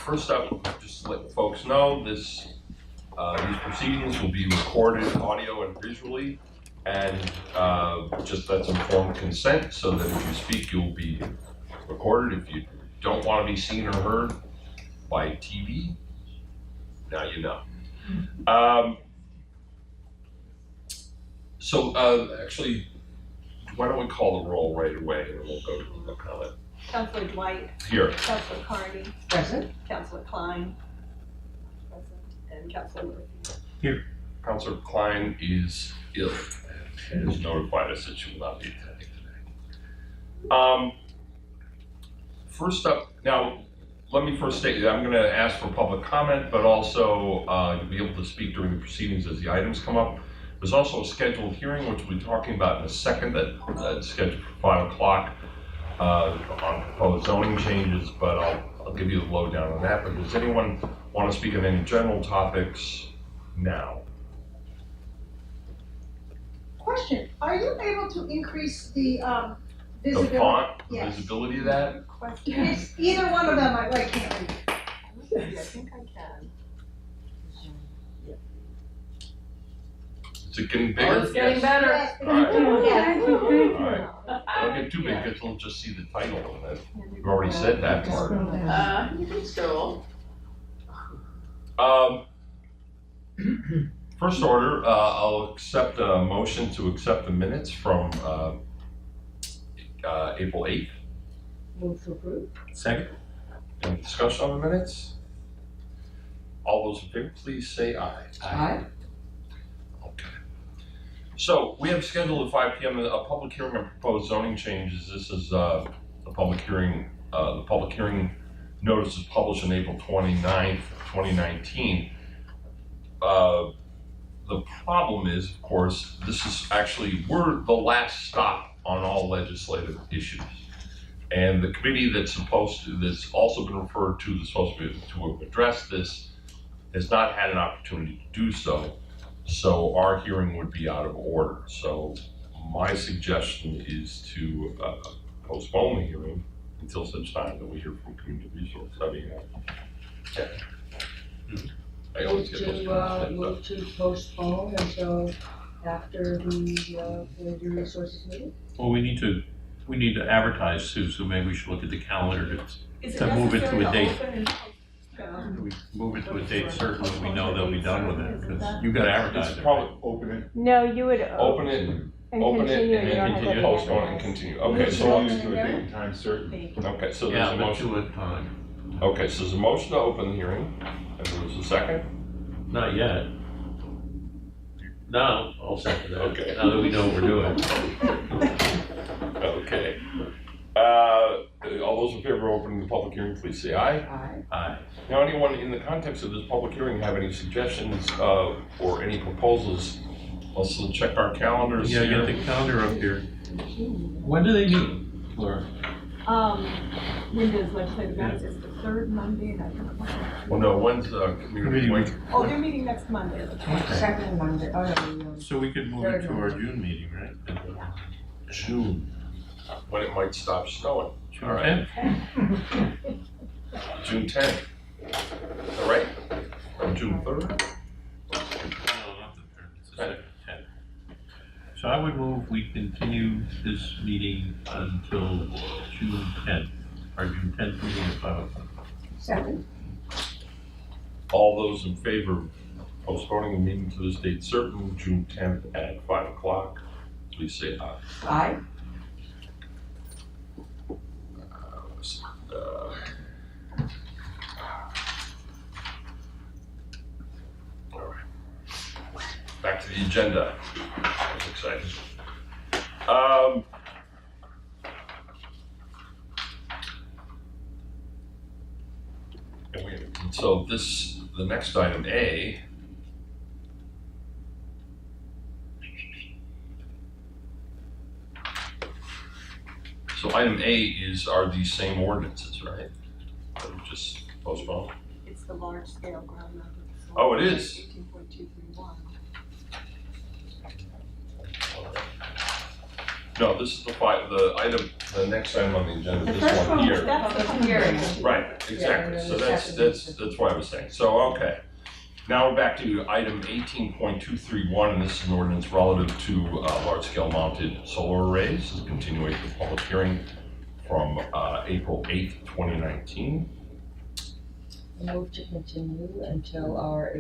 First up, just to let folks know, these proceedings will be recorded audio and visually, and just that's informed consent so that if you speak, you'll be recorded. If you don't want to be seen or heard by TV, now you know. Actually, why don't we call the roll right away and we'll go to the comment. Councilor Dwight. Here. Councilor Carney. Present. Councilor Klein. Present. And Councilor Murphy. Here. Councilor Klein is ill and has notified us that she will not be attending today. First up, now let me first state that I'm going to ask for public comment, but also you'll be able to speak during the proceedings as the items come up. There's also a scheduled hearing, which we'll be talking about in a second, that's scheduled for 5 o'clock on proposed zoning changes, but I'll give you the lowdown on that. But does anyone want to speak on any general topics now? Question, are you able to increase the visibility? The font, the Yes. visibility of that? Question. It's either one of them, I can't read. I think I can. Is it getting bigger? Oh, it's getting better. Yes, All right. yes. All right. Don't get too big, because we'll just see the title of it. We've already said that part. You can scroll. First order, I'll accept a motion to accept the minutes from April 8th. Move to approve. Second. Any discussion on the minutes? All those in favor, please say aye. Aye. Okay. So we have scheduled at 5 p.m. a public hearing on proposed zoning changes. This is a public hearing. The public hearing notice is published on April 29th, 2019. The problem is, of course, this is actually, we're the last stop on all legislative issues. And the committee that's also been referred to, that's supposed to address this, has not had an opportunity to do so. So our hearing would be out of order. So my suggestion is to postpone the hearing until such time that we hear from Community Resource. I mean, I always get those. Move to postpone until after the Community Resources meeting? Well, we need to advertise, Sue, so maybe we should look at the calendar Is to move it to a date. open and We move it to a date certain when we know they'll be done with it, because you gotta advertise it. Probably open it, No, you would open it, and open it, continue. and You don't have then to postpone and advertise. continue. Okay, so Move to a date and time certain. okay, so there's Yeah, a but motion. to a time. Okay, so there's a motion to open the hearing, and there's a second. Not yet. No, I'll second that. Okay. Now that we know what we're doing. Okay. All those in favor of opening the public hearing, please say aye. Aye. Aye. Now, anyone in the context of this public hearing have any suggestions or any proposals? Let's check our calendars Yeah, here. get the calendar up here. When do they meet, Laura? When does legislative matters? It's the third Monday, and I don't know. Well, no, when's community week? Oh, they're meeting next Monday. Second Monday, oh no, So we could move it to our June meeting, right? June, when it might stop snowing. June All right. 10th? June 10th. All right? Or June 3rd? No, not the 3rd, it's the 2nd, 10th. So I would move we continue this meeting until June 10th, our June 10th meeting at 5 o'clock. Second. All those in favor of postponing the meeting to this date certain, June 10th at 5 o'clock, please say aye. Aye. All right. Back to the agenda. That's exciting. So the next item A. So item A are these same ordinances, right? That we just postponed? It's the large scale ground mounted. Oh, it is? 18.231. No, this is the next item on the agenda, The this first one one, here. that's the public hearing. Right, Yeah, exactly, and so then the that's what I was saying, so, okay. Now we're back to item 18.231, and this is an ordinance relative to large-scale mounted solar arrays. This is a continuation of the public hearing from April 8th, 2019. Move to continue until our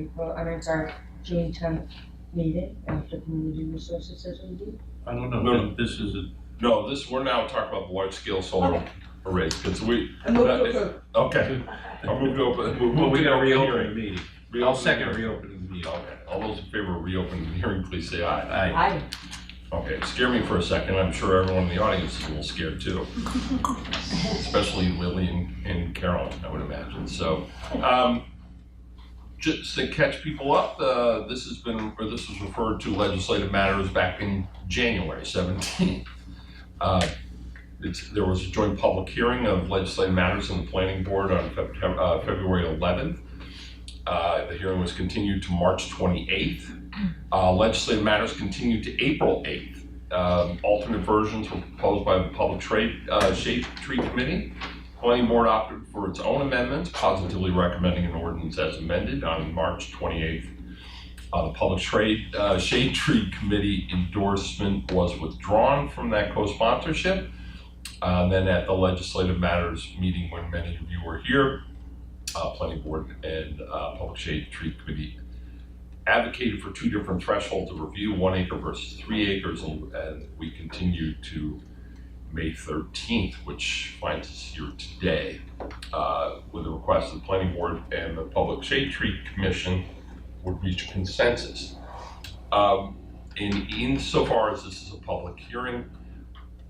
June 10th meeting after community resources has reviewed. I don't know, No. this is a, No, we're now talking about the large-scale solar arrays, because we, I move to approve. okay. I'll move to open. well, we gotta reopen hearing. the meeting. Reopen I'll the second hearing. reopening the meeting. Okay, all those in favor of reopening the hearing, please say aye. Aye. Okay, scare me for a second, I'm sure everyone in the audience is a little scared too. Especially Lily and Carolyn, I would imagine, so. Just to catch people up, this was referred to legislative matters back in January 17th. There was a joint public hearing of legislative matters in the planning board on February 11th. The hearing was continued to March 28th. Legislative matters continued to April 8th. Alternate versions were proposed by the Public Shade Tree Committee. Planning board opted for its own amendments, positively recommending an ordinance as amended on March 28th. The Public Shade Tree Committee endorsement was withdrawn from that co-sponsorship. Then at the legislative matters meeting when many of you were here, Planning Board and Public Shade Tree Committee advocated for two different thresholds of review, 1 acre versus 3 acres, and we continued to May 13th, which finds us here today, with a request that the Planning Board and the Public Shade Tree Commission would reach a consensus. Insofar as this is a public hearing,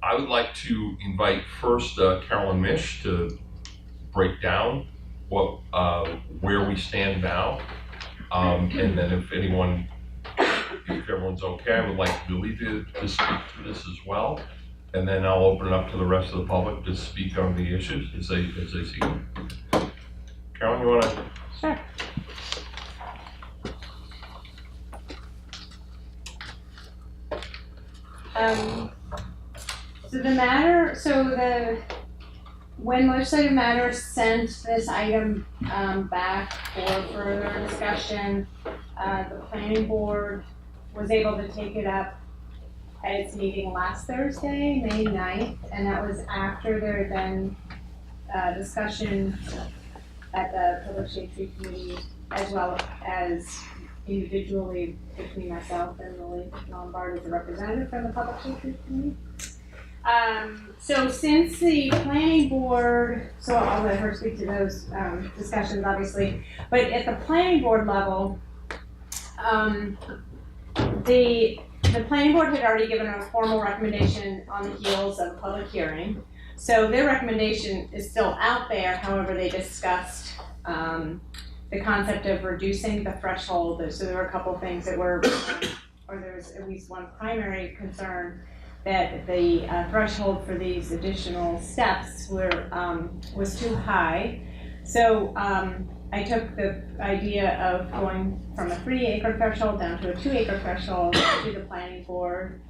I would like to invite first Carolyn Mish to break down where we stand now, and then if everyone's okay, I would like Billy to speak to this as well. And then I'll open it up to the rest of the public to speak on the issues as they see them. Carolyn, you want to? Sure. When legislative matters sent this item back for further discussion, the planning board was able to take it up at its meeting last Thursday, May 9th, and that was after there had been discussion at the Public Shade Tree Committee, as well as individually between myself and Lily Lombard as a representative from the Public Shade Tree Committee. So since the planning board, so I'll let her speak to those discussions obviously, but at the planning board level, the planning board had already given a formal recommendation on the heels of the public hearing. So their recommendation is still out there, however, they discussed the concept of reducing the threshold. So there were a couple of things that were, or there was at least one primary concern, that the threshold for these additional steps was too high. So I took the idea of going from a 3 acre threshold down to a 2 acre threshold to the planning board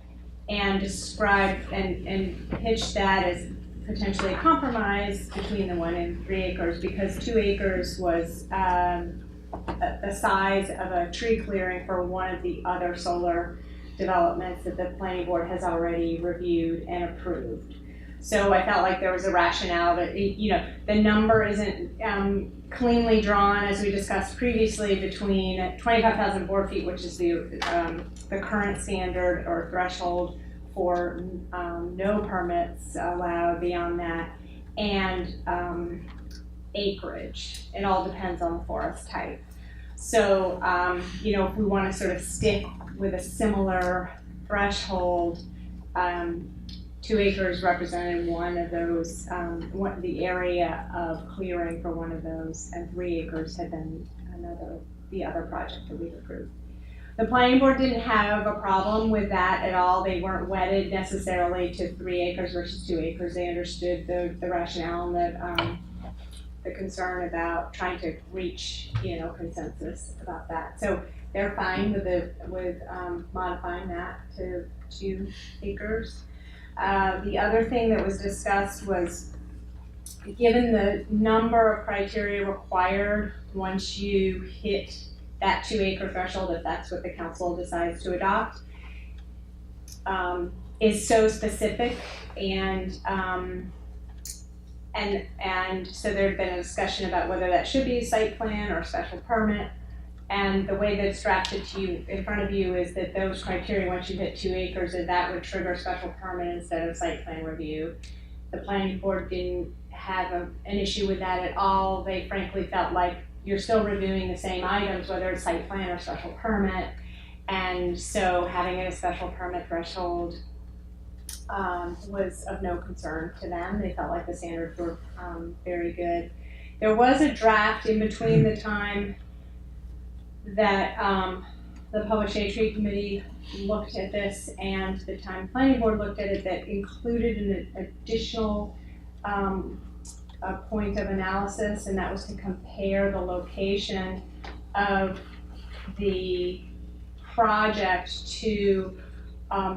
and described and pitched that as potentially a compromise between the 1 and 3 acres, because 2 acres was the size of a tree clearing for one of the other solar developments that the planning board has already reviewed and approved. So I felt like there was a rationale that, the number isn't cleanly drawn, as we discussed previously, between 25,000 board feet, which is the current standard or threshold for no permits allowed beyond that, and acreage. It all depends on the forest type. So, if we want to sort of stick with a similar threshold, 2 acres represented one of those, the area of clearing for one of those, and 3 acres had been the other project that we've approved. The planning board didn't have a problem with that at all. They weren't wedded necessarily to 3 acres versus 2 acres. They understood the rationale and the concern about trying to reach, consensus about that. So they're fine with modifying that to 2 acres. The other thing that was discussed was, given the number of criteria required once you hit that 2-acre threshold, if that's what the council decides to adopt, is so specific, and so there'd been a discussion about whether that should be a site plan or a special permit. And the way that it's drafted to you in front of you is that those criteria, once you hit 2 acres, that would trigger special permit instead of site plan review. The planning board didn't have an issue with that at all. They frankly felt like you're still reviewing the same items, whether it's site plan or special permit. And so having it a special permit threshold was of no concern to them. They felt like the standards were very good. There was a draft in between the time that the Public Shade Tree Committee looked at this and the time planning board looked at it, that included an additional point of analysis, and that was to compare the location of the project to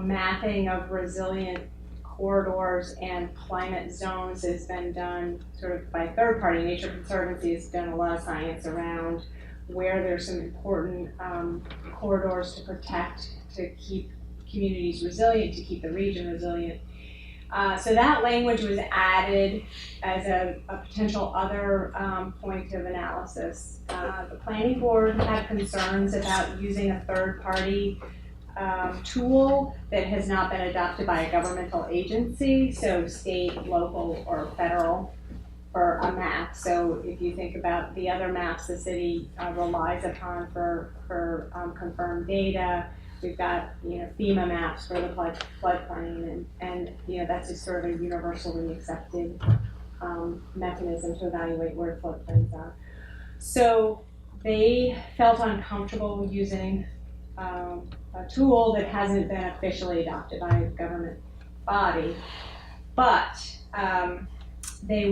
mapping of resilient corridors and climate zones has been done sort of by third party. Nature Conservancy has done a lot of science around where there's some important corridors to protect, to keep communities resilient, to keep the region resilient. So that language was added as a potential other point of analysis. The planning board had concerns about using a third-party tool that has not been adopted by a governmental agency, so state, local, or federal, for a map. So if you think about the other maps the city relies upon for confirmed data, we've got FEMA maps for the floodplain, and that's just sort of a universally accepted mechanism to evaluate where floodplains are. So they felt uncomfortable using a tool that hasn't been officially adopted by a government body, but they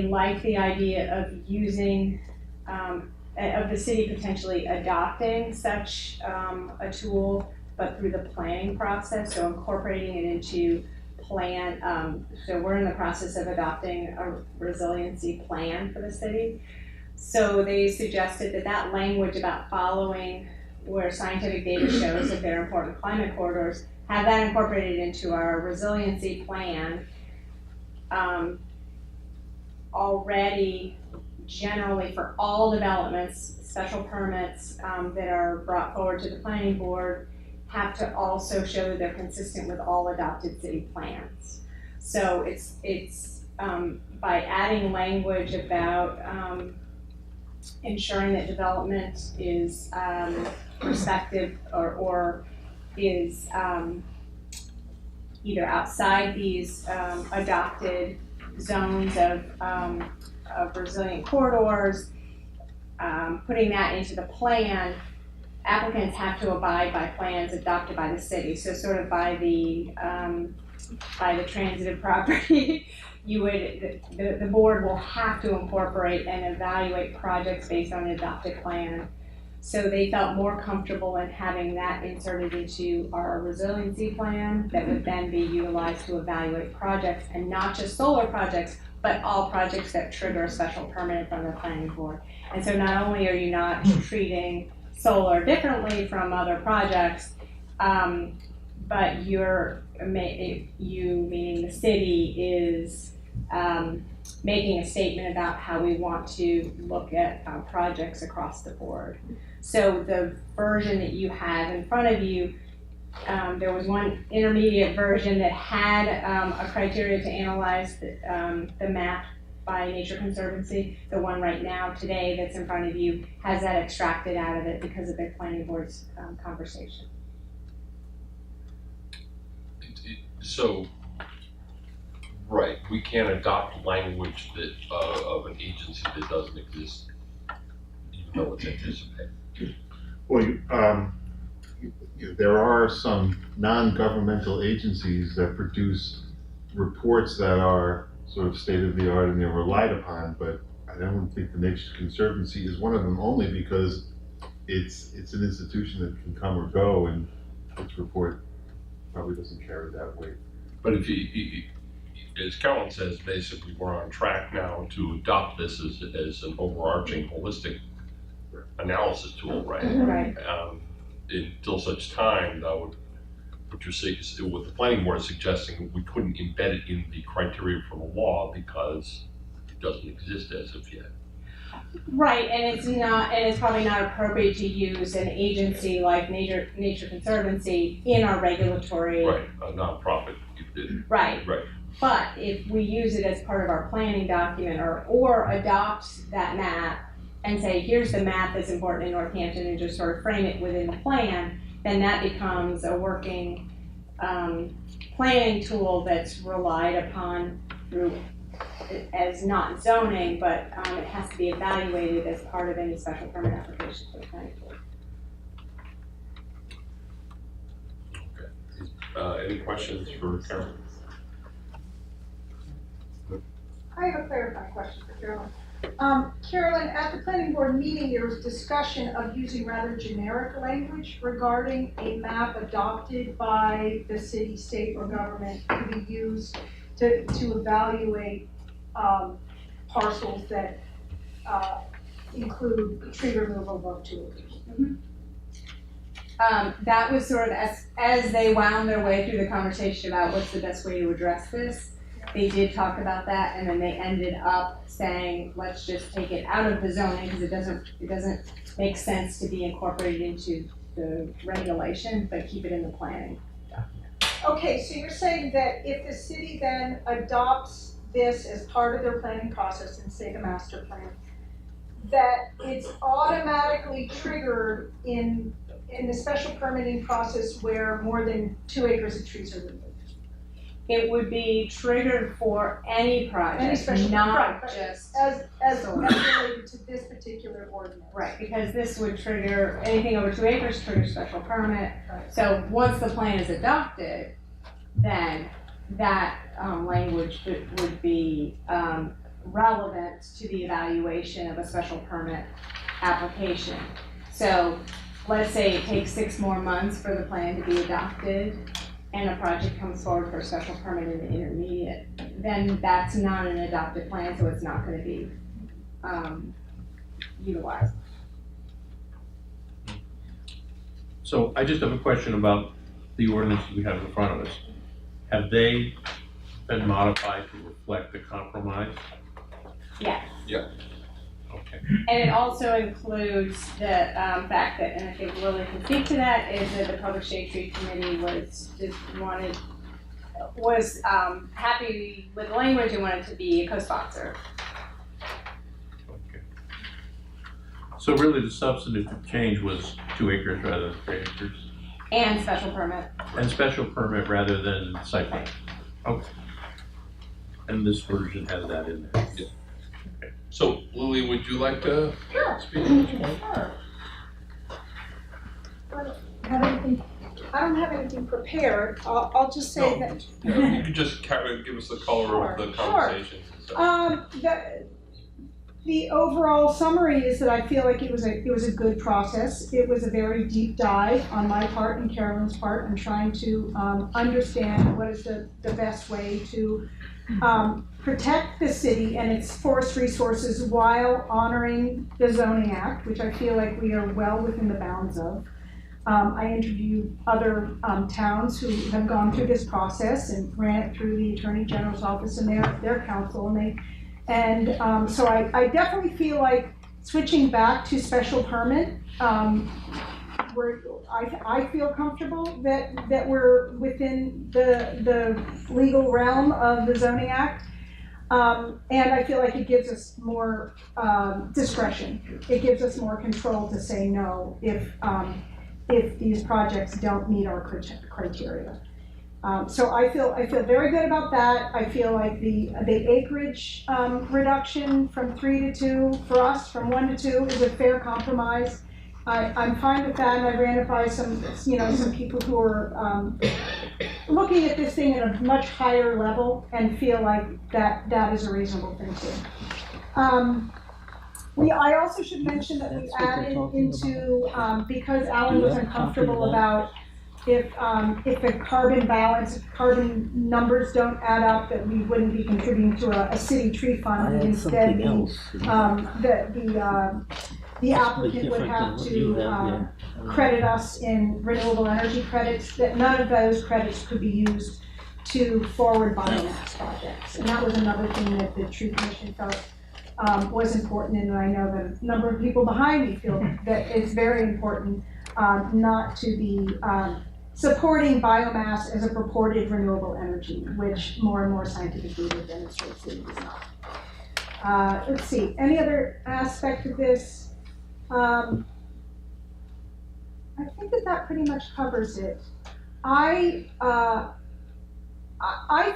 liked the idea of using, of the city potentially adopting such a tool, but through the planning process, so incorporating it into plan. So we're in the process of adopting a resiliency plan for the city. So they suggested that language about following where scientific data shows that there are important climate corridors, have that incorporated into our resiliency plan. Already, generally for all developments, special permits that are brought forward to the planning board have to also show that they're consistent with all adopted city plans. So it's by adding language about ensuring that development is prospective or is either outside these adopted zones of resilient corridors, putting that into the plan. Applicants have to abide by plans adopted by the city. So sort of by the transitive property, the board will have to incorporate and evaluate projects based on an adopted plan. So they felt more comfortable in having that inserted into our resiliency plan that would then be utilized to evaluate projects, and not just solar projects, but all projects that trigger a special permit from the planning board. And so not only are you not treating solar differently from other projects, but you, meaning the city, is making a statement about how we want to look at projects across the board. So the version that you have in front of you, there was one intermediate version that had a criteria to analyze the map by Nature Conservancy. The one right now, today, that's in front of you has that extracted out of it because of the planning board's conversation. So, right, we can't adopt language that of an agency that doesn't exist, even though it's anticipated. Well, there are some non-governmental agencies that produce reports that are sort of state of the art and they're relied upon, but I don't think the Nature Conservancy is one of them, only because it's an institution that can come or go, and its report probably doesn't carry that weight. But if as Carolyn says, basically we're on track now to adopt this as an overarching holistic analysis tool, right? Right. Until such time, though, what you're saying is what the planning board is suggesting, we couldn't embed it in the criteria for the law because it doesn't exist as of yet. Right, and it's probably not appropriate to use an agency like Nature Conservancy in our regulatory. Right, a nonprofit. Right. Right. But if we use it as part of our planning document or adopt that map and say, here's the map that's important in Northampton and just sort of frame it within the plan, then that becomes a working planning tool that's relied upon through as not zoning, but it has to be evaluated as part of any special permit application for the planning board. Okay. Any questions for Carolyn? I have a clarifying question for Carolyn. Carolyn, at the planning board meeting, there was discussion of using rather generic language regarding a map adopted by the city, state, or government to be used to evaluate parcels that include tree removal above 2 acres. That was sort of as they wound their way through the conversation about what's the best way to address this. They did talk about that, and then they ended up saying, let's just take it out of the zoning because it doesn't make sense to be incorporated into the regulation, but keep it in the planning. Okay, so you're saying that if the city then adopts this as part of their planning process and say the master plan, that it's automatically triggered in the special permitting process where more than 2 acres of trees are removed? It would be triggered for any project, Any special, not right, just. as related to this particular ordinance. Right, because this would trigger, anything over 2 acres triggers special permit. Right. So once the plan is adopted, then that language would be relevant to the evaluation of a special permit application. So let's say it takes 6 more months for the plan to be adopted and a project comes forward for a special permit in the intermediate, then that's not an adopted plan, so it's not going to be utilized. So I just have a question about the ordinances we have in front of us. Have they been modified to reflect the compromise? Yes. Yeah. Okay. And it also includes the fact that, and I think Lily can speak to that, is that the Public Shade Tree Committee was happy with the language and wanted to be a co-sponsor. Okay. So really the substantive change was 2 acres rather than 3 acres? And special permit. And special permit rather than site plan? Okay. And this version has that in there? Yeah. So, Lily, would you like to Sure. speak to this one? Sure. I don't have anything prepared. I'll just say No. that. You could just kind of give us the color of the Sure. conversations and stuff. The overall summary is that I feel like it was a good process. It was a very deep dive on my part and Carolyn's part in trying to understand what is the best way to protect the city and its forest resources while honoring the Zoning Act, which I feel like we are well within the bounds of. I interviewed other towns who have gone through this process and ran it through the Attorney General's office and their counsel, so I definitely feel like switching back to special permit, I feel comfortable that we're within the legal realm of the Zoning Act. And I feel like it gives us more discretion. It gives us more control to say no if these projects don't meet our criteria. So I feel very good about that. I feel like the acreage reduction from 3 to 2 for us, from 1 to 2, is a fair compromise. I'm fine with that, and I ran it by some people who are looking at this thing at a much higher level and feel like that is a reasonable thing too. I also should mention that we added into, because Alan was uncomfortable about if the carbon balance, if carbon numbers don't add up, that we wouldn't be contributing to a city tree I fund, and had instead something the, else. the applicant would have to, credit us in renewable energy credits, that none of those credits could be used to forward biomass projects. And that was another thing that the Tree Commission felt was important, and I know that a number of people behind me feel that it's very important not to be supporting biomass as a purported renewable energy, which more and more scientific data demonstrates that it is not. Let's see, any other aspect of this? I think that pretty much covers it. I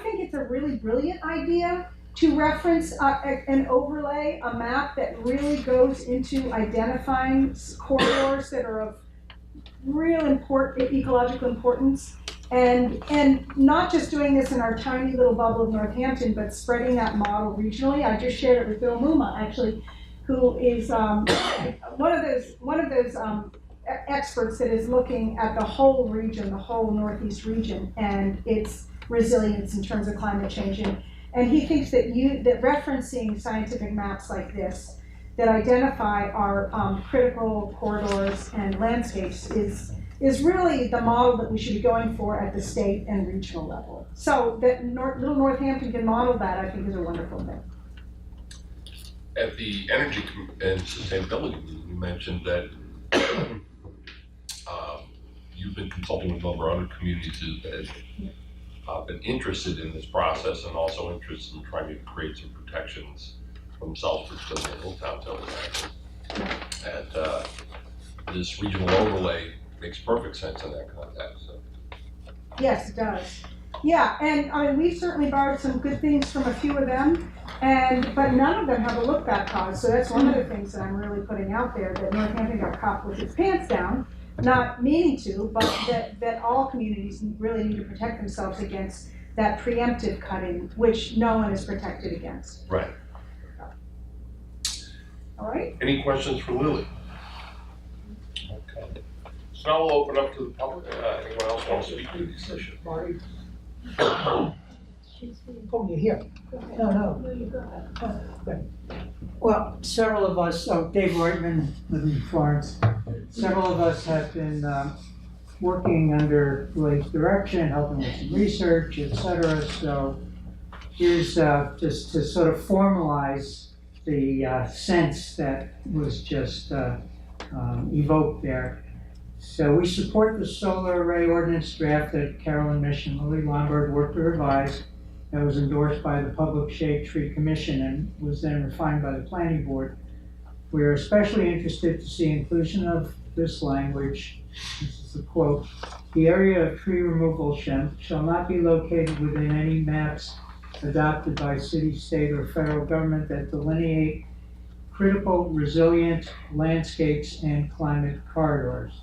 think it's a really brilliant idea to reference an overlay, a map that really goes into identifying corridors that are of real ecological importance, and not just doing this in our tiny little bubble of Northampton, but spreading that model regionally. I just shared it with Bill Muma, actually, who is one of those experts that is looking at the whole region, the whole Northeast region, and its resilience in terms of climate change. And he thinks that referencing scientific maps like this that identify our critical corridors and landscapes is really the model that we should be going for at the state and regional level. So that little Northampton can model that, I think, is a wonderful thing. At the Energy and Sustainability meeting, you mentioned that you've been consulting with a number of other communities that have been interested in this process and also interested in trying to create some protections for themselves, particularly in Hilltown to and this regional overlay makes perfect sense in that context. So. Yes, it does. Yeah, and I mean, we certainly borrowed some good things from a few of them, but none of them have a look-back clause. So that's one of the things that I'm really putting out there, that Northampton got caught with its pants down, not meaning to, but that all communities really need to protect themselves against that preemptive cutting, which no one is protected against. Right. All right. Any questions for Lily? Okay. So now we'll open up to the public. Anyone else want to speak to this issue? Oh, you're here. No. Okay. Well, several of us, Dave Reutman, living in Florence, several of us have been working under Lily's direction, helping with some research, et cetera. So here's just to sort of formalize the sense that was just evoked there. So we support the solar array ordinance draft that Carolyn Mish and Lily Lombard worked to revise, that was endorsed by the Public Shade Tree Commission and was then refined by the Planning Board. We are especially interested to see inclusion of this language. This is a quote: "The area of tree removal shall not be located within any maps adopted by city, state, or federal government that delineate critical resilient landscapes and climate corridors.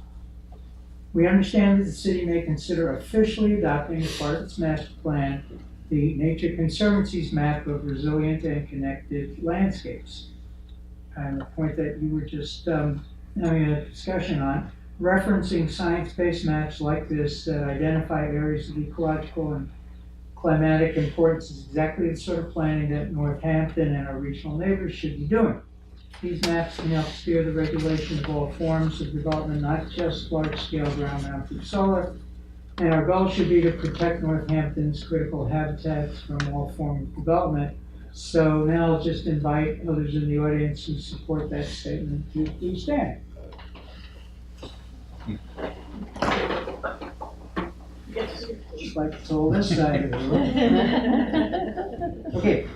We understand that the city may consider officially adopting as part of its master plan the Nature Conservancy's map of resilient and connected landscapes." And the point that you were just having a discussion on, referencing science-based maps like this that identify areas of ecological and climatic importance is exactly the sort of planning that Northampton and our regional neighbors should be doing. These maps can help steer the regulation of all forms of development, not just large-scale ground-mounted solar. And our goal should be to protect Northampton's critical habitats from all forms of development. So now I'll just invite others in the audience who support that statement to please stand. Just like it's all this side of the room. Okay,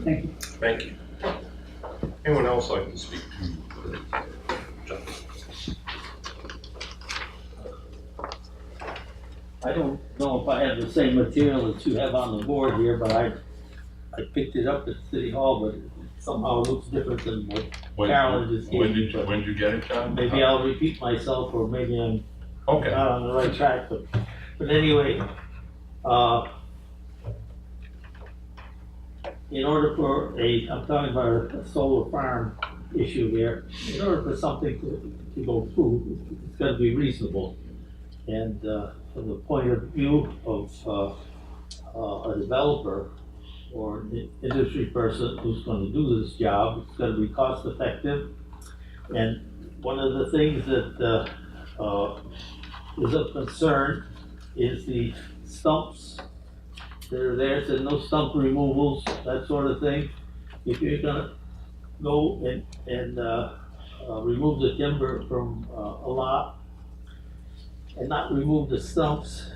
thank you. Thank you. Anyone else like to speak to John? I don't know if I have the same material that you have on the board here, but I picked it up at City Hall, but it somehow looks different than what Carolyn just gave me. When did you get it, John? Maybe I'll repeat myself, or maybe I'm Okay. not on the right track, but anyway, in order for I'm talking about a solar farm issue here, in order for something to go through, it's gotta be reasonable. And from the point of view of a developer or an industry person who's going to do this job, it's going to be cost effective. And one of the things that is of concern is the stumps that are there, so no stump removals, that sort of thing. If you're gonna go and remove the timber from a lot and not remove the stumps,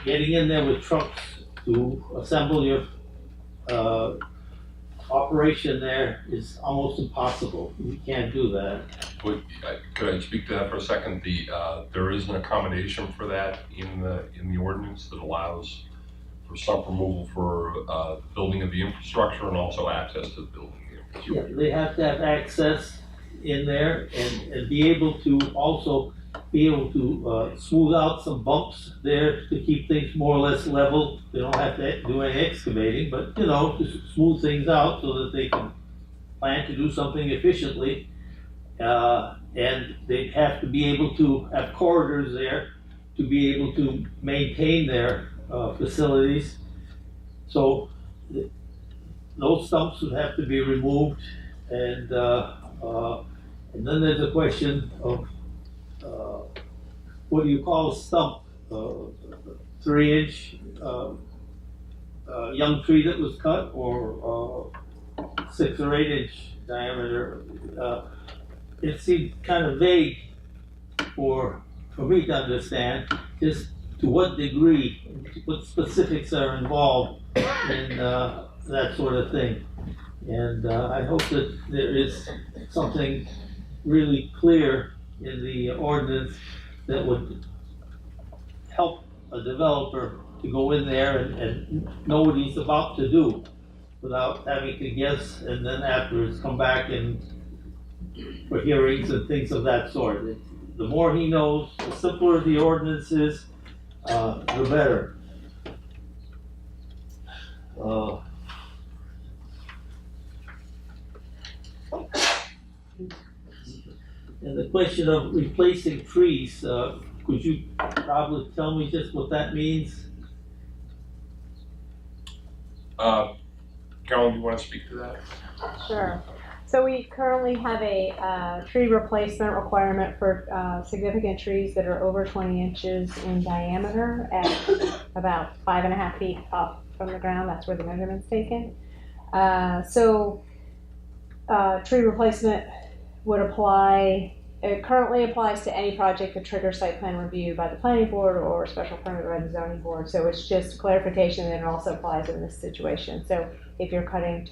getting in there with trucks to assemble your operation there is almost impossible. You can't do that. Could I speak to that for a second? There is an accommodation for that in the ordinance that allows for stump removal for the building of the infrastructure and also access to the building of the infrastructure. Yeah, they have to have access in there and be able to also be able to smooth out some bumps there to keep things more or less level. They don't have to do any excavating, but you know, to smooth things out so that they can plan to do something efficiently. And they have to be able to have corridors there to be able to maintain their facilities. So those stumps would have to be removed, and then there's a question of what do you call a stump? 3-inch young tree that was cut, or 6 or 8 inch diameter. It seemed kind of vague for me to understand just to what degree, what specifics are involved in that sort of thing. And I hope that there is something really clear in the ordinance that would help a developer to go in there and know what he's about to do without having to guess and then afterwards come back and for hearings and things of that sort. The more he knows, the simpler the ordinance is, the better. And the question of replacing trees, could you probably tell me just what that means? Carolyn, do you want to speak to that? Sure. So we currently have a tree replacement requirement for significant trees that are over 20 inches in diameter at about 5.5 feet up from the ground. That's where the measurement's taken. Tree replacement would apply, it currently applies to any project that triggers site plan review by the planning board or special permit by the zoning board. So it's just clarification that it also applies in this situation. So if you're cutting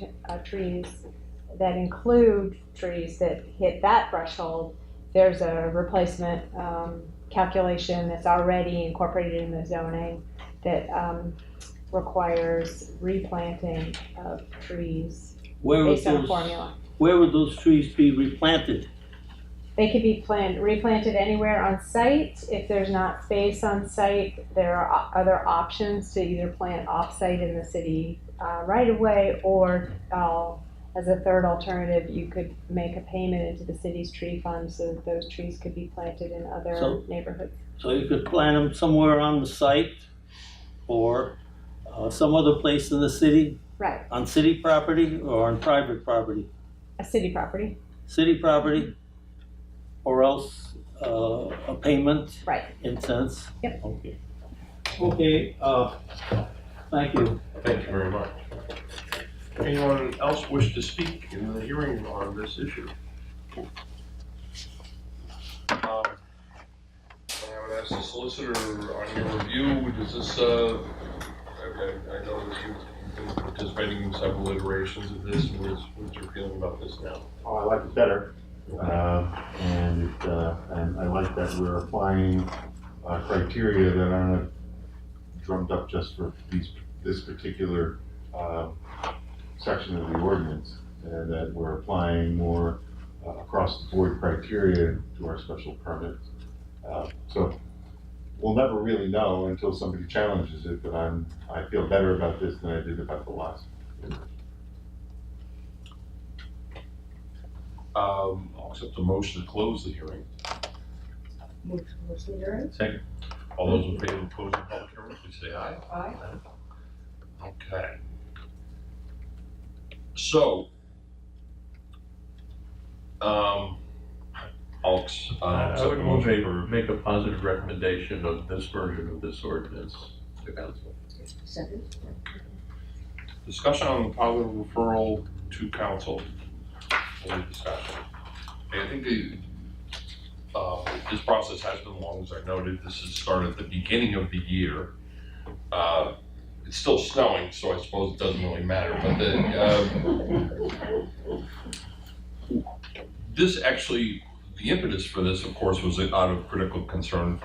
trees that include trees that hit that threshold, there's a replacement calculation that's already incorporated in the zoning that requires replanting of trees based on a formula. Where would those trees be replanted? They could be replanted anywhere on site. If there's not space on site, there are other options to either plant off-site in the city right away, or as a third alternative, you could make a payment into the city's tree fund so that those trees could be planted in other neighborhoods. So you could plant them somewhere on the site or some other place in the city? Right. On city property or on private property? A city property. City property, or else a payment? Right. In sense? Yep. Okay. Okay, thank you. Thank you very much. Anyone else wish to speak in the hearing on this issue? I would ask the solicitor on your review, does this, I know that you've been participating in several iterations of this, what's your feeling about this now? Oh, I like it better. And I like that we're applying criteria that aren't drummed up just for this particular section of the ordinance, and that we're applying more across the board criteria to our special permits. So we'll never really know until somebody challenges it, but I feel better about this than I did about the last. I'll accept the motion to close the hearing. Move to close the hearing. Second. All those in favor of closing the public hearing, please say aye. Aye. Okay. So, I would accept the move motion for make a positive recommendation of this version of this ordinance to council. Second. discussion on the positive referral to council. Any discussion? And I think this process has been long, as I noted. This has started at the beginning of the year. It's still snowing, so I suppose it doesn't really matter. But the impetus for this, of course, was out of critical concern,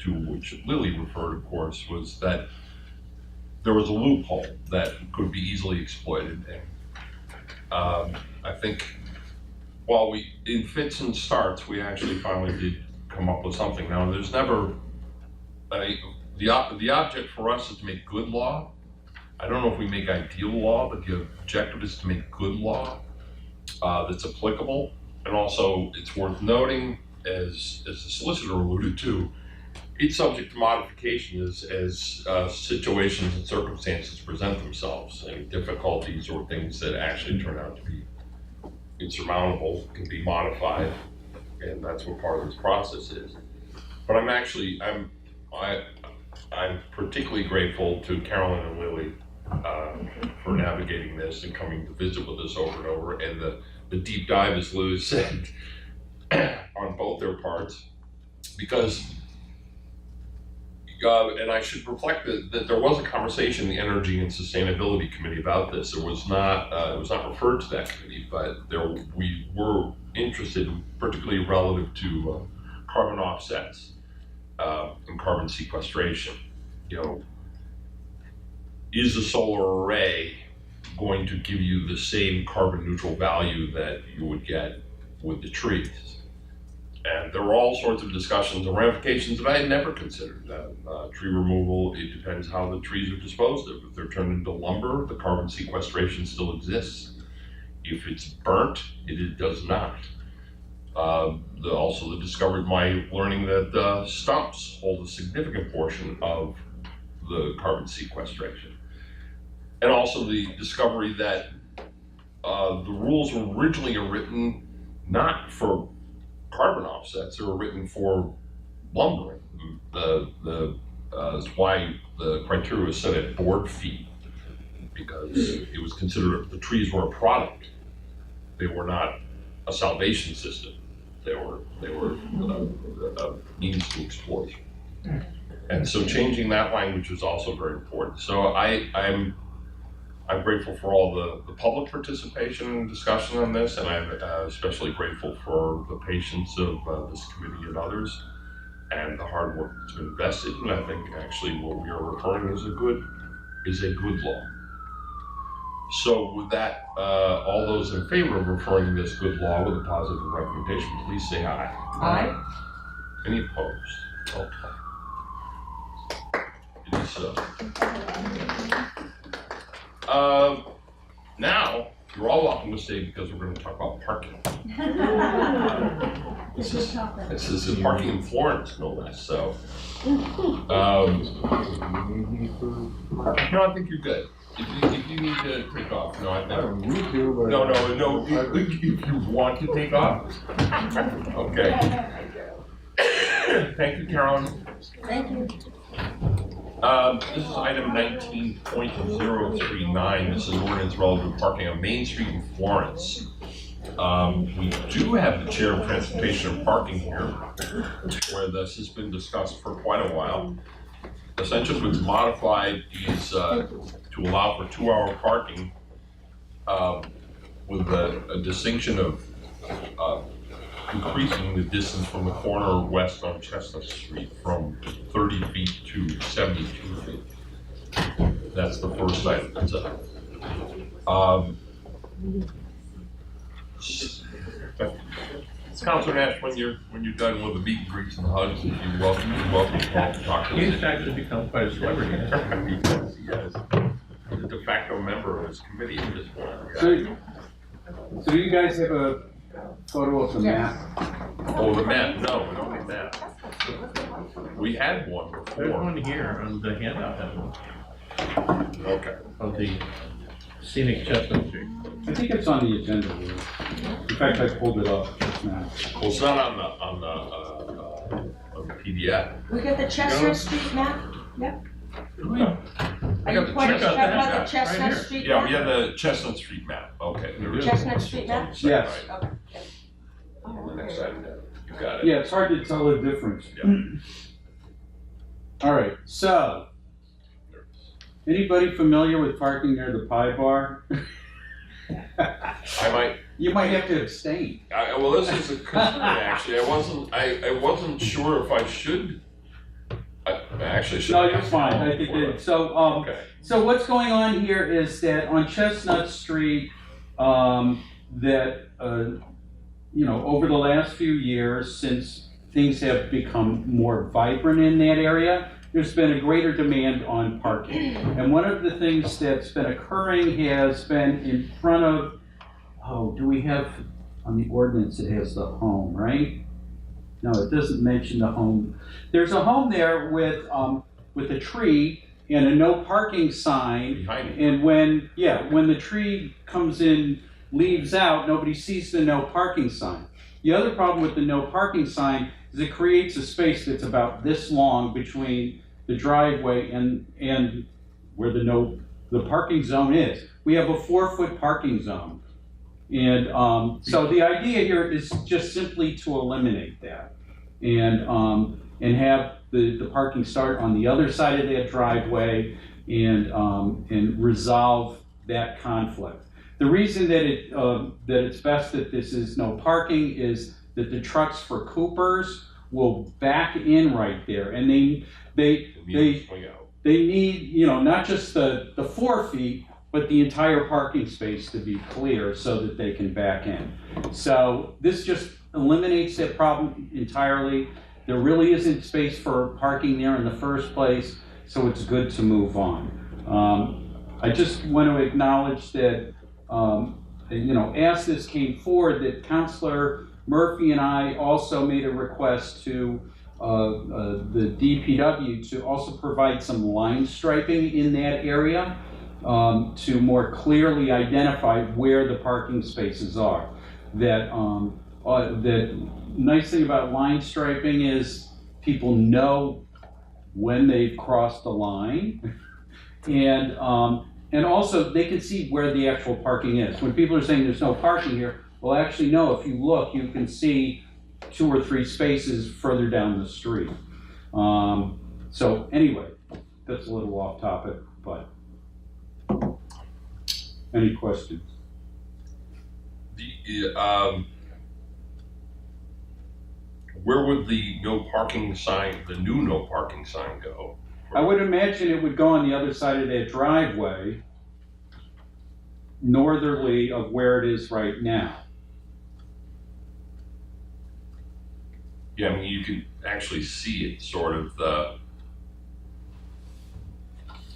to which Lily referred, of course, was that there was a loophole that could be easily exploited. And I think while in fits and starts, we actually finally did come up with something. Now, there's never, the object for us is to make good law. I don't know if we make ideal law, but the objective is to make good law that's applicable. And also, it's worth noting, as the solicitor alluded to, it's subject to modification as situations and circumstances present themselves, and difficulties or things that actually turn out to be insurmountable can be modified, and that's what part of this process is. But I'm particularly grateful to Carolyn and Lily for navigating this and coming to visit with us over and over, and the deep dive, as Lou said, on both their parts, because and I should reflect that there was a conversation in the Energy and Sustainability Committee about this. It was not referred to that committee, but we were interested, particularly relative to carbon offsets and carbon sequestration. You know, is a solar array going to give you the same carbon neutral value that you would get with the trees? And there were all sorts of discussions and ramifications that I had never considered. Tree removal, it depends how the trees are disposed of. If they're turned into lumber, the carbon sequestration still exists. If it's burnt, it does not. Also the discovery, my learning that stumps hold a significant portion of the carbon sequestration. And also the discovery that the rules were originally written not for carbon offsets, they were written for lumbering. That's why the criteria was set at board feet, because it was considered the trees were a product. They were not a salvation system. They were a means to exploit. And so changing that language was also very important. So I'm grateful for all the public participation and discussion on this, and I'm especially grateful for the patience of this committee and others, and the hard work that's been invested. And I think actually what we are referring is a good law. So with that, all those in favor of referring this good law with a positive recommendation, please say aye. Aye. Any opposed? Okay. It is so. Now, you're all welcome to stay because we're going to talk about parking. This is parking in Florence, no less. So, no, I think you're good. If you need to take off, no, I don't need to, but no. If you want to take off, okay. Thank you, Carolyn. Thank you. This is item 19.039. This is ordinance relative to parking on Main Street in Florence. We do have the chair of transportation and parking here, where this has been discussed for quite a while. Essentially, what's modified is to allow for 2-hour parking with a distinction of increasing the distance from the corner west on Chestnut Street from 30 feet to 72 feet. That's the first item. That's Councilor Nash, when you're done with the meet and greets and the hugs, you're welcome to talk to us. He's actually become quite a celebrity. Because he is a de facto member of his committee at this point. So you guys have a photo of the map? Oh, the map? No, we don't need that. We had one There's before. one here on the handout has one Okay. of the scenic Chestnut Street. I think it's on the agenda. In fact, I pulled it up just now. Well, it's not on the PDF. We got the Chestnut Street map? Oh, yeah. Are got you the pointing Chestnut about map the right Chestnut here. Street Yeah, map? we have the Chestnut Street map. Okay. there is. Chestnut Street map? It's on the Yes. side, Okay. right? On the next side, you got it. Yeah, it's hard to tell the difference. Yeah. All right, so, anybody familiar with parking near the Pie Bar? I might. You might have to abstain. Well, this is a concern actually. I wasn't sure if I should. I actually should. No, you're fine, I think that, so, Okay. so what's going on here is that on Chestnut Street, over the last few years, since things have become more vibrant in that area, there's been a greater demand on parking. And one of the things that's been occurring has been in front of, do we have, on the ordinance it has the home, right? No, it doesn't mention the home. There's a home there with a tree and a no parking sign. Behind it. And when the tree comes in, leaves out, nobody sees the no parking sign. The other problem with the no parking sign is it creates a space that's about this long between the driveway and where the parking zone is. We have a 4-foot parking zone. And so the idea here is just simply to eliminate that and have the parking start on the other side of that driveway and resolve that conflict. The reason that it's best that this is no parking is that the trucks for Coopers will back in right there, and they Swing out. need, not just the 4 feet, but the entire parking space to be clear so that they can back in. So this just eliminates that problem entirely. There really isn't space for parking there in the first place, so it's good to move on. I just want to acknowledge that, as this came forward, that Councilor Murphy and I also made a request to the DPW to also provide some line striping in that area to more clearly identify where the parking spaces are. The nice thing about line striping is people know when they've crossed the line, and also they can see where the actual parking is. When people are saying there's no parking here, well, actually no. If you look, you can see 2 or 3 spaces further down the street. So anyway, that's a little off topic, but any questions? Where would the no parking sign, the new no parking sign go? I would imagine it would go on the other side of that driveway, northerly of where it is right now. Yeah, I mean, you can actually see it, sort of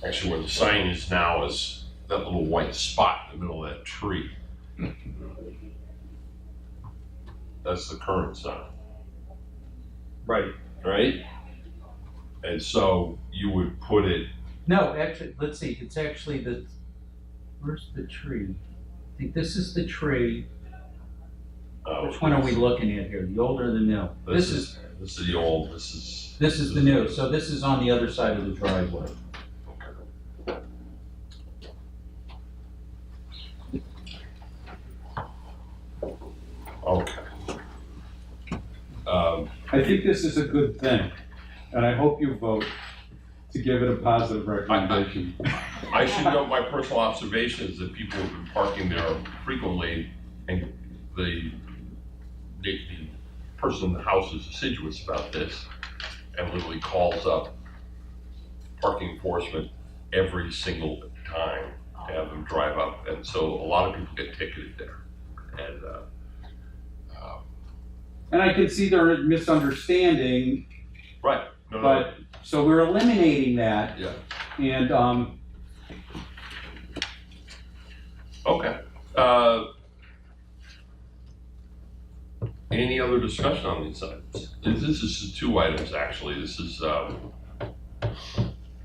actually where the sign is now is that little white spot in the middle of that tree. That's the current sign. Right. Right? And so you would put it, No, actually, let's see, it's actually where's the tree? I think this is the tree. Which one are we looking at here, the old or the new? This is the old, this is the new, so this is on the other side of the driveway. Okay. I think this is a good thing, and I hope you vote to give it a positive recommendation. I should note my personal observations that people have been parking there frequently, and the person in the house is assiduous about this and literally calls up parking enforcement every single time to have them drive up, and so a lot of people get ticketed there. And I can see their misunderstanding, Right. No, but, so we're eliminating that, yeah. and, Okay. Any other discussion on these items? this is just 2 items, actually. This is,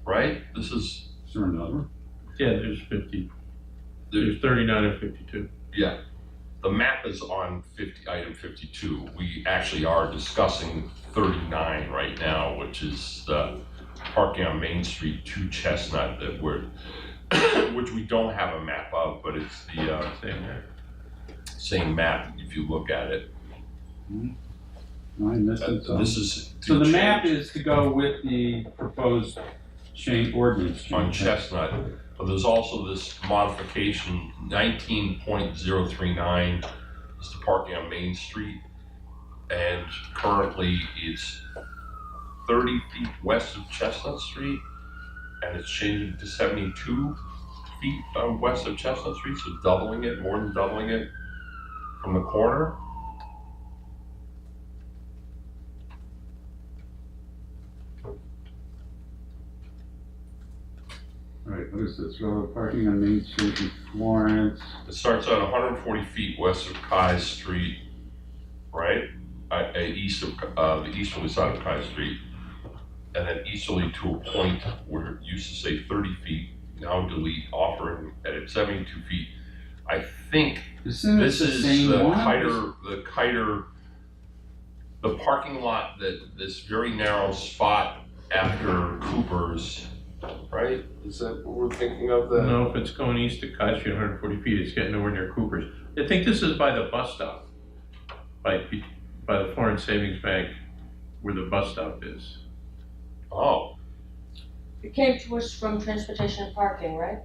right? This is, Is there another one? Yeah, there's 39 and 52. yeah. The map is on item 52. We actually are discussing 39 right now, which is the parking on Main Street to Chestnut that which we don't have a map of, but it's the same map if you look at it. No, I missed it. This is So the map change is to go with the proposed ordinance on change. Chestnut, but there's also this modification, 19.039 is the parking on Main Street, and currently it's 30 feet west of Chestnut Street, and it's changing to 72 feet west of Chestnut Street, so doubling it, more than doubling it from the corner. All right, what is this? Railroad parking on Main Street in Florence. It starts at 140 feet west of Kai Street, right? East of the easterly side of Kai Street, and then easterly to a point where it used to say 30 feet, now delete, offering at 72 feet. I think Isn't this it the is same the one? Kiter, the parking lot that this very narrow spot after Cooper's, right? Is that what we're thinking of? No, if it's going east to Kai Street 140 feet, it's getting nowhere near Cooper's. I think this is by the bus stop, by the Florence Savings Bank, where the bus stop is. Oh, It came to us from transportation and parking, right?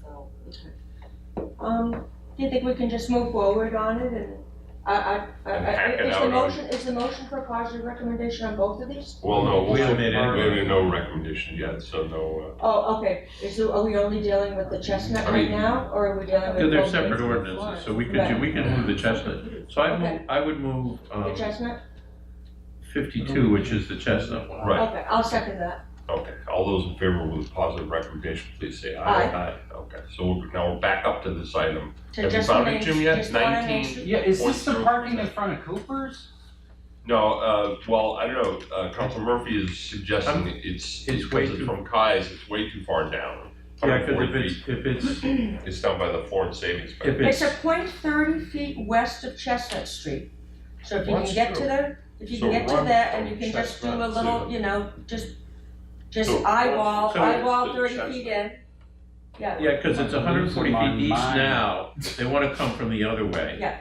So, okay. Do you think we can just move forward on it and, hack it is out the on- motion, is the motion for a positive recommendation on both of these? well, no, We haven't made any. we have no recommendation yet, so no. Oh, okay, are we only dealing with the Chestnut right now, or are we dealing with Because they're both separate Main Street and ordinances, so Florence? we can move the Chestnut. So Okay. I would move The Chestnut? 52, which is the Chestnut one. Right. Okay, I'll second that. Okay, all those in favor with a positive recommendation, please say Aye. aye. Okay, so now we're back up to this item. To Have you just found Main- it, Jim, yet? just the one on Main 19? Street? Yeah, is this the 0.0%. parking in front of Cooper's? No, well, I don't know, Council Murphy is suggesting it's way because too- from Kai's, it's way too far down. Yeah, because 140 if it's, It's down by the Florence Savings Bank. if It's it's, a point 30 feet west of Chestnut Street. So if you That's can get to true. the, if you So can get to run that and from you can just do a Chestnut little, to- you know, just So eyeball, so eyeball to 30 Chestnut. feet in. Yeah, yeah, because it's 140 Losing my feet east mind. now, they want to come from the other way. Yeah.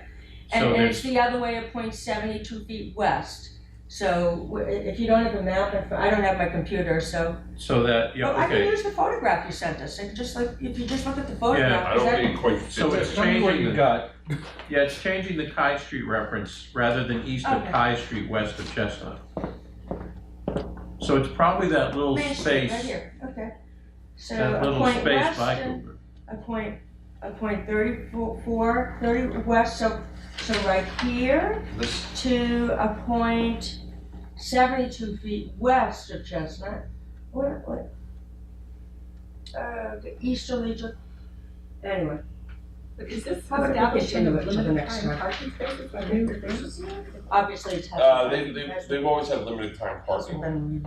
So and it's there's, the other way of point 72 feet west. So if you don't have a map, I don't have my computer, so. so that, yeah, Well, I can okay. use the photograph you sent us, and just like, if you just look at the I photograph, is don't that? think it quite fits. So it's in. Tell me what changing you the, got. yeah, it's changing the Kai Street reference rather than east of Okay. Kai Street, west of Chestnut. So it's probably that little Main Street, space, right here, okay. So that a little point space west by and Cooper. a point 30 west, so right here This, to a point 72 feet west of Chestnut. What? The easterly, anyway, But is this How about we establishing continue a it to the limited next time one? parking spaces by new things? obviously it's. they've always had limited time parking,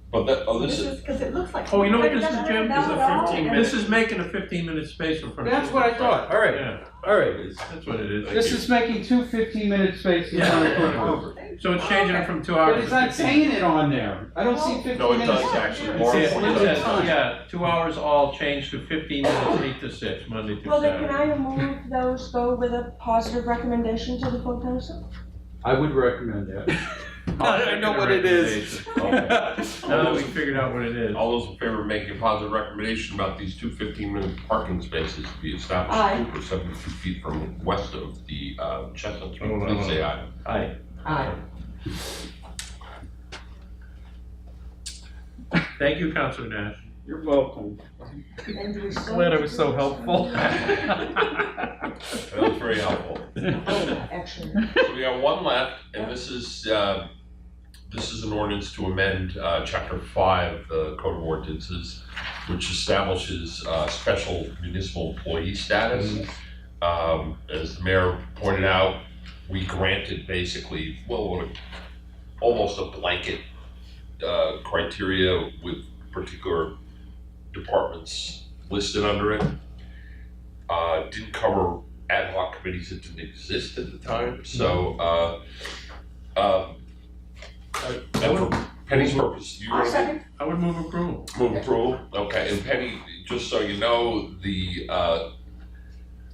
but this is, Because it looks like. Oh, you know what But it this is, doesn't Jim? have This is a bell at all. 15 And This is making a 15-minute space in front of. That's what I thought, all right, Yeah, all right. that's what it is. This is making 2 15-minute spaces Yeah. on Cooper. So it's changing it from 2 But hours it's to not 15. saying it on there. I don't see 15 no, it minutes. does actually. It More says, importantly, yeah, 2 hours all changed to 15 minutes, 8 to 6, Monday through Well, then can Saturday. I move those, go with a positive recommendation to the full council? I would recommend that. I know what it is. Okay. Now that we figured out what it is. All those in favor of making a positive recommendation about these 2 15-minute parking spaces to be established Aye. at Cooper, 72 feet from west of the Chestnut Street, Hold on, please hold say on. aye. Aye. Aye. Thank you, Councilor Nash. You're welcome. And do we still Glad I need was to so do this? helpful. That was very helpful. Oh, actually, So we got one left, and this is an ordinance to amend Chapter 5 of the Code of Ordinances, which establishes special municipal employee status. As the mayor pointed out, we granted basically, well, almost a blanket criteria with particular departments listed under it. Didn't cover ad hoc committees that didn't exist at the time, so, and for Penny's purpose, you want to I would move approval. move approval? Okay, and Penny, just so you know, the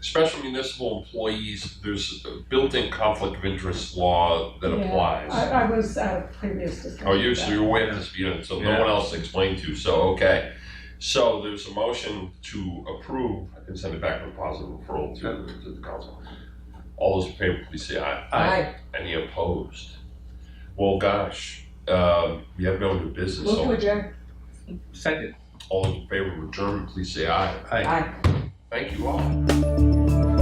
special municipal employees, there's a built-in conflict of interest law that applies. I was at a previous discussion. Oh, so you're aware of this unit, so no one else explained to you, so, okay. So there's a motion to approve, I can send it back with a positive referral to the council. All those in favor, please say aye. Aye. Any opposed? Well, gosh, we have no new business, Move to so adjourn. Second. all those in favor of adjournment, please say aye. Aye. Thank you all.